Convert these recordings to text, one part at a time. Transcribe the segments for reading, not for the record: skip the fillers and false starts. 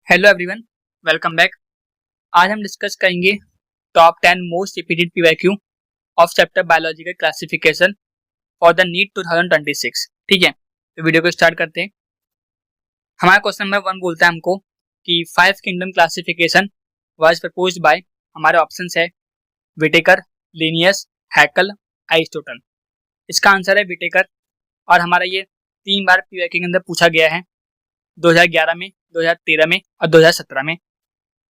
Hello everyone, welcome back. आज हम discuss करेंगे top 10 most repeated PYQ of chapter biological classification for the NEET 2026। ठीक है, तो वीडियो को स्टार्ट करते हैं। हमारा क्वेश्चन नंबर 1 बोलता है हमको कि 5 kingdom classification was proposed by, हमारे ऑप्शंस है विटेकर, लिनियस, हैकल, एरिस्टोटल। इसका आंसर है विटेकर और हमारा ये 3 बार पीवाईक्यू के अंदर पूछा गया है, 2011 में, 2013 में और 2017 में।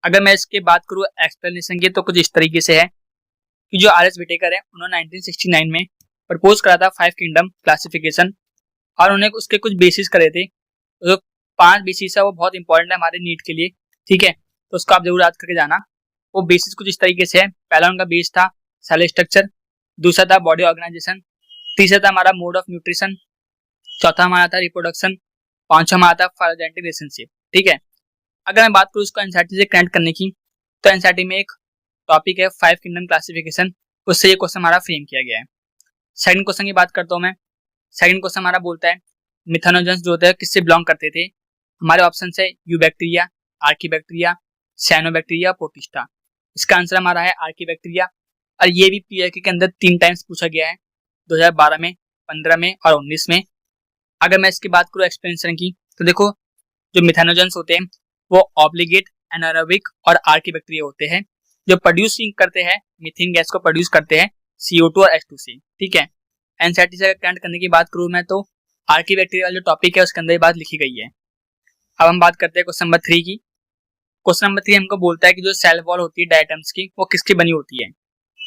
अगर मैं इसके बात करूँ एक्सप्लेनेशन की तो कुछ इस तरीके से है कि जो आर एस विटेकर है उन्होंने 1969 में प्रपोज करा था 5 किंगडम क्लासिफिकेशन और उन्हें उसके कुछ बेसिस करे थे। जो 5 बेसिस है वो बहुत इंपॉर्टेंट है हमारे नीट के लिए। ठीक है, तो उसको आप जरूर याद करके जाना। वो बेसिस कुछ इस तरीके से है। पहला उनका बेस था सेल स्ट्रक्चर, दूसरा था बॉडी ऑर्गेनाइजेशन, तीसरा था हमारा मोड ऑफ न्यूट्रिशन, चौथा हमारा था रिप्रोडक्शन, पांचवा हमारा था फाइलोजेनेटिक रिलेशनशिप। ठीक है, अगर मैं बात करूँ इसको एनसीईआरटी से कनेक्ट करने की तो एनसीईआरटी में एक टॉपिक है 5 किंगडम क्लासिफिकेशन, उससे ये क्वेश्चन हमारा फ्रेम किया गया है। सेकंड क्वेश्चन की बात करता हूँ मैं। सेकंड क्वेश्चन हमारा बोलता है मिथानोजेंस जो होते हैं किससे बिलोंग करते थे। हमारे ऑप्शन है you bacteria, Archie bacteria, cyanobacteria, protista. इसका आंसर हमारा है आर्की बैक्टीरिया और ये भी पीआईक्यू के अंदर 3 टाइम्स पूछा गया है, 2012 में, 15 में और 19 में। अगर मैं इसकी बात करूँ एक्सप्लेनेशन की तो देखो, जो मिथानोजेंस होते हैं वो ऑब्लिगेट, एनारोबिक और आर्की बैक्टीरिया होते हैं जो प्रोड्यूस करते हैं मीथेन गैस को प्रोड्यूस करते हैं CO2 और H2 से। ठीक है, एनसीईआरटी से कनेक्ट करने की बात करूँ मैं तो आर्की बैक्टीरिया जो टॉपिक है उसके अंदर ये बात लिखी गई है। अब हम बात करते हैं क्वेश्चन नंबर 3 की। क्वेश्चन नंबर 3 हमको बोलता है कि जो सेल वॉल होती है डायटम्स की वो किसकी बनी होती है।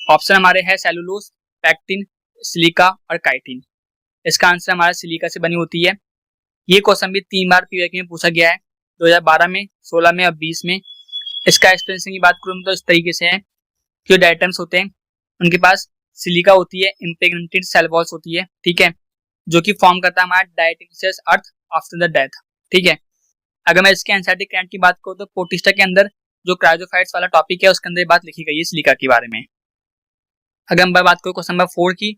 ऑप्शन हमारे है सेलुलोज, पैक्टिन, सिलिका और काइटिन। इसका आंसर हमारा सिलिका से बनी होती है। ये क्वेश्चन भी 3 बार पीवाईक्यू में पूछा गया है, 2012 में, 16 में और 20 में। इसका एक्सप्लेनेशन की बात करूँ तो इस तरीके से है कि जो डायटम्स होते हैं उनके पास सिलिका होती है, इम्प्रेग्नेटेड सेल वॉल्स होती है। ठीक है, जो कि फॉर्म करता है हमारा डायटेमियस अर्थ आफ्टर द डेथ। ठीक है, अगर मैं इसके एनसीईआरटी कैंट की बात करूँ तो प्रोटिस्टा के अंदर जो क्रायोजोफाइट्स वाला टॉपिक है उसके अंदर बात लिखी गई है सिलिका के बारे में। अगर मैं बात करूँ क्वेश्चन नंबर 4 की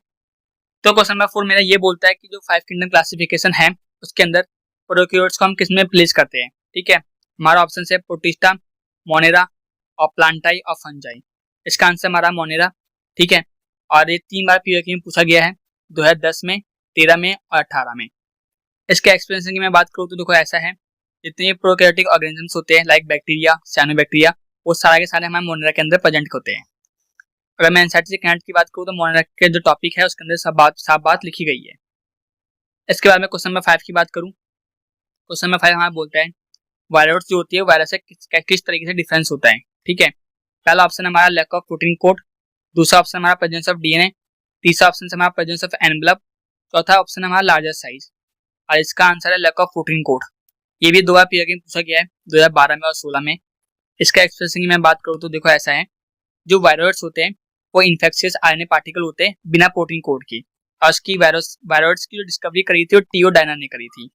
तो क्वेश्चन नंबर 4 मेरा ये बोलता है कि जो 5 किंगडम क्लासिफिकेशन है उसके अंदर प्रोकैरियोट्स को हम किस में प्लेस करते हैं। ठीक है, हमारा ऑप्शन है प्रोटिस्टा, मोनेरा और प्लांटाई और फंजाई। इसका आंसर हमारा मोनेरा। ठीक है, और ये 3 बार पीवाईक्यू में पूछा गया है, 2010 में, 13 में और 18 में। इसके एक्सप्लेनेशन की मैं बात करूँ तो देखो ऐसा है, जितने प्रोकैरियोटिक ऑर्गेनिजम्स होते हैं लाइक बैक्टीरिया, साइनोबैक्टीरिया, वो सारे के सारे हमारे मोनेरा के अंदर प्रेजेंट होते हैं। अगर मैं एनसीईआरटी से कनेक्ट की बात करूँ तो मोनेरा के जो टॉपिक है उसके अंदर सब बात लिखी गई है। इसके बाद में क्वेश्चन नंबर 5 की बात करूँ, क्वेश्चन नंबर 5 हमारा बोलता है वायरस जो होती है वायरस से किस तरीके से डिफरेंस होता है। ठीक है, पहला ऑप्शन हमारा लैक ऑफ प्रोटीन कोड, दूसरा ऑप्शन हमारा प्रेजेंस ऑफ डीएनए, तीसरा ऑप्शन हमारा प्रेजेंस ऑफ एनवेलप, चौथा ऑप्शन हमारा लार्जर साइज और इसका आंसर है लैक ऑफ प्रोटीन कोड। ये भी 2 बार पीवाईक्यू में पूछा गया है, 2012 में और 16 में। इसका एक्सप्रेशन की मैं बात करूँ तो देखो ऐसा है, जो वायरस होते हैं वो इन्फेक्शियस आरएनए पार्टिकल होते हैं बिना प्रोटीन कोड की, और उसकी वायरस की जो डिस्कवरी करी थी वो टीओ डायना ने करी थी।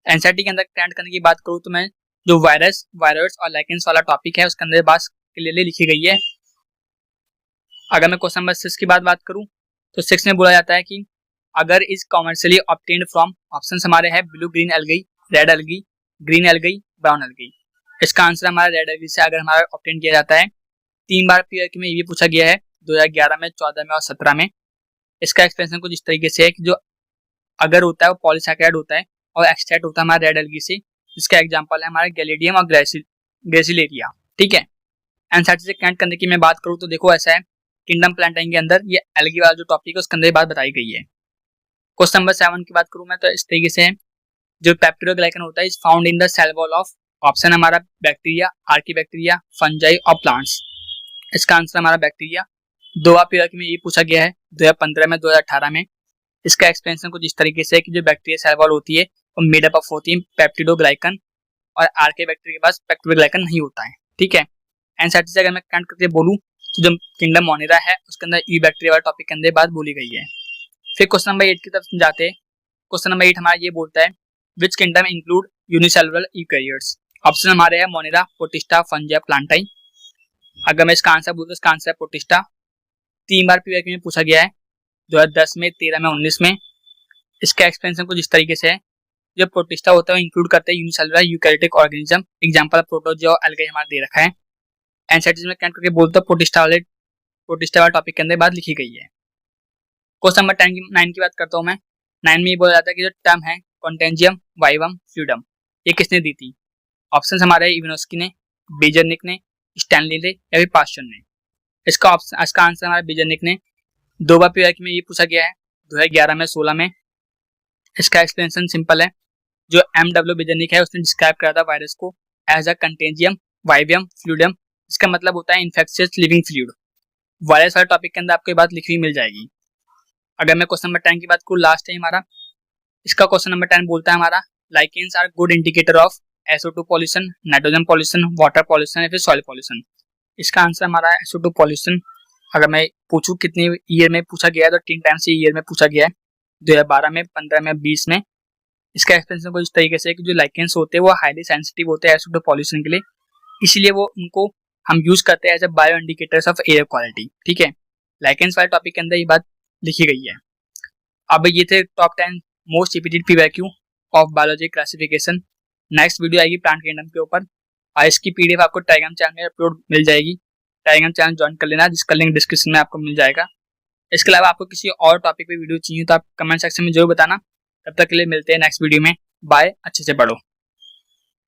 एनसीईआरटी के अंदर कनेक्ट करने की बात करूँ तो मैं जो वायरस और लाइकेंस वाला टॉपिक है उसके अंदर बात क्लियरली लिखी गई है। अगर मैं क्वेश्चन नंबर 6 की बात करूँ तो 6 में बोला जाता है कि अगर is commercially obtained from, option हमारे हैं blue green algae, red algae, green algae, brown algae. इसका आंसर हमारा रेड एल्गी से अगर हमारा ऑब्टेन किया जाता है। 3 बार पीवाईक्यू में ये भी पूछा गया है, 2011 में, 14 में और 17 में। इसका एक्सप्लेनेशन कुछ इस तरीके से है कि जो अगर होता है वो पॉलीसैकेराइड होता है और एक्सट्रैक्ट होता है हमारा रेड एल्गी से, जिसका एग्जांपल है हमारा गैलिडियम और ग्रेसिलेरिया। ठीक है, एनसीईआरटी से कनेक्ट करने की मैं बात करूँ तो देखो ऐसा है, किंगडम प्लांटाइन के अंदर ये एल्गी वाला जो टॉपिक है उसके अंदर बात बताई गई है। क्वेश्चन नंबर 7 की बात करूँ मैं तो इस तरीके से है, जो पेप्टिडोग्लाइकन होता है is found in the cell wall of, option हमारा बैक्टीरिया, आर्की बैक्टीरिया, फंजाई और प्लांट्स। इसका आंसर हमारा बैक्टीरिया। 2 बार पीवाईक्यू में ये पूछा गया है, 2015 में, 2018 में। इसका एक्सप्लेनेशन कुछ इस तरीके से है कि जो बैक्टीरिया सेल वॉल होती है वो मेड अप ऑफ होती है पेप्टिडोग्लाइकन और आर्के बैक्टीरिया के पास पेप्टिडोग्लाइकन नहीं होता है। ठीक है, एनसीईआरटी से अगर मैं कनेक्ट करके बोलूँ तो जो किंगडम मोनेरा है उसके अंदर ई बैक्टीरिया वाला टॉपिक के अंदर बात बोली गई है। फिर क्वेश्चन नंबर 8 की तरफ जाते हैं। क्वेश्चन नंबर 8 हमारा ये बोलता है which kingdom include unicellular eukaryotes. Option हमारे हैं मोनेरा, प्रोटिस्टा, फंजाई, प्लांटाई। अगर मैं इसका आंसर बोलूँ तो इसका आंसर है प्रोटिस्टा। 3 बार पीवाईक्यू में पूछा गया है, 2010 में, 13 में, 19 में। इसका एक्सप्लेनेशन कुछ इस तरीके से है जो प्रोटिस्टा होता है वो इंक्लूड करते हैं unicellular eukaryotic organism, example protozoa और एल्गाई हमारा दे रखा है। एनसीईआरटी में कनेक्ट करके बोलते हैं प्रोटिस्टा वाले टॉपिक के अंदर बात लिखी गई है। क्वेश्चन नंबर 9 की बात करता हूँ मैं। 9 में ये बोला जाता है कि जो टर्म है कॉन्टेंजियम, वाइवम, फ्लूइडम, ये किसने दी थी? ऑप्शन हमारे इवानोस्की ने, बीजरनिक ने, स्टैनली ने या फिर पास्चर ने। इसका आंसर हमारा बीजरनिक ने। 2 बार पीवाईक्यू में ये पूछा गया है, 2011 में, 16 में। इसका एक्सप्लेनेशन सिंपल है। जो MW बीजरनिक है उसने डिस्क्राइब करा था वायरस को एज अ कंटेंजियम, वाइवियम, फ्लूइडम। इसका मतलब होता है इन्फेक्शियस लिविंग फ्लूइड। वायरस वाले टॉपिक के अंदर आपको ये बात लिखी हुई मिल जाएगी। अगर मैं क्वेश्चन नंबर 10 की बात करूँ, लास्ट है हमारा। इसका क्वेश्चन नंबर 10 बोलता है हमारा lichens are good indicator of SO2 pollution, nitrogen pollution, water pollution या फिर सॉइल पॉल्यूशन। इसका आंसर हमारा SO2 पॉल्यूशन। अगर मैं पूछूं कितने ईयर में पूछा गया है तो 3 टाइम्स ईयर में पूछा गया है, 2012 में, 15 में, 20 में। इसका एक्सप्लेनेशन कुछ इस तरीके से कि जो लाइकेन्स होते हैं वो हाईली सेंसिटिव होते हैं SO2 पॉल्यूशन के लिए, इसलिए वो उनको हम यूज करते हैं as a bio indicators of air quality. ठीक है, लाइकेन्स वाले टॉपिक के अंदर ये बात लिखी गई है। अब ये थे top 10 most repeated PYQ of biology classification. Next video आएगी प्लांट किंगडम के ऊपर और इसकी PDF आपको टेलीग्राम चैनल में अपलोड मिल जाएगी। टेलीग्राम चैनल ज्वाइन कर लेना, जिसका लिंक डिस्क्रिप्शन में आपको मिल जाएगा। इसके अलावा आपको किसी और टॉपिक पे वीडियो चाहिए तो आप कमेंट सेक्शन में जरूर बताना। तब तक के लिए मिलते हैं नेक्स्ट वीडियो में। बाय, अच्छे से पढ़ो।